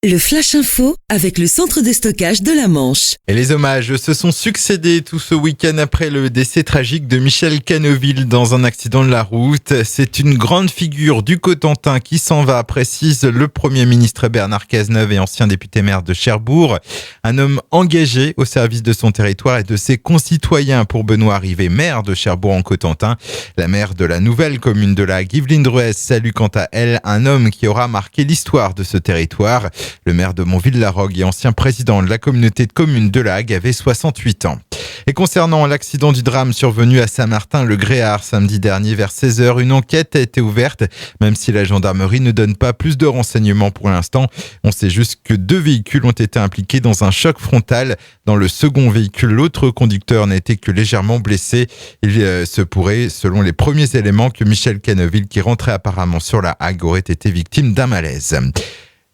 Le Flash Info avec le centre de stockage de la Manche. Et les hommages se sont succédés tout ce week-end après le décès tragique de Michel Canneville dans un accident de la route. C'est une grande figure du Cotentin qui s'en va, précise le Premier ministre Bernard Cazeneuve et ancien député maire de Cherbourg. Un homme engagé au service de son territoire et de ses concitoyens pour Benoît Rivet, maire de Cherbourg en Cotentin. La maire de la nouvelle commune de la Yveline Druès salue quant à elle un homme qui aura marqué l'histoire de ce territoire. Le maire de Montville-la-Rogue et ancien président de la communauté de communes de la Hague avait 68 ans. Et concernant l'accident du drame survenu à Saint-Martin-le-Gréard samedi dernier vers 16h, une enquête a été ouverte, même si la gendarmerie ne donne pas plus de renseignements pour l'instant. On sait juste que 2 véhicules ont été impliqués dans un choc frontal. Dans le second véhicule, l'autre conducteur n'a été que légèrement blessé. Il se pourrait, selon les premiers éléments, que Michel Canneville, qui rentrait apparemment sur la Hague, aurait été victime d'un malaise.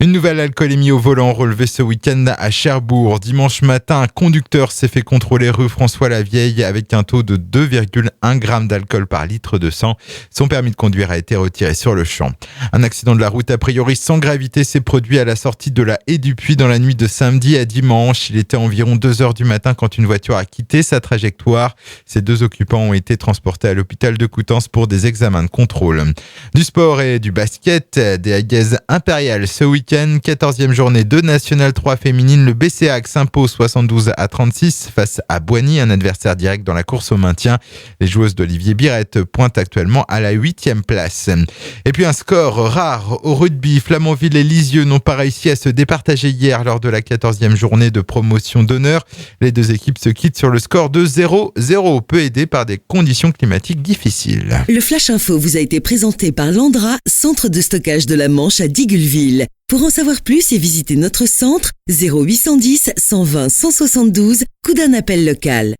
Une nouvelle alcoolémie au volant relevée ce week-end à Cherbourg. Dimanche matin, un conducteur s'est fait contrôler rue François-Lavieille avec un taux de 2,1 g d'alcool par litre de sang. Son permis de conduire a été retiré sur le champ. Un accident de la route a priori sans gravité s'est produit à la sortie de la Haie du Puy dans la nuit de samedi à dimanche. Il était environ 2h du matin quand une voiture a quitté sa trajectoire. Ces 2 occupants ont été transportés à l'hôpital de Coutances pour des examens de contrôle. Du sport et du basket, des Haguaises impériales ce week-end. 14e journée de National 3 féminine, le BCAC s'impose 72-36 face à Boigny, un adversaire direct dans la course au maintien. Les joueuses d'Olivier Birette pointent actuellement à la 8e place. Et puis un score rare au rugby. Flamanville et Lisieux n'ont pas réussi à se départager hier lors de la 14e journée de promotion d'honneur. Les 2 équipes se quittent sur le score de 0-0, peu aidé par des conditions climatiques difficiles. Le Flash Info vous a été présenté par Landra, centre de stockage de la Manche à Digueulville. Pour en savoir plus et visiter notre centre, 0810 120 172, coup d'un appel local.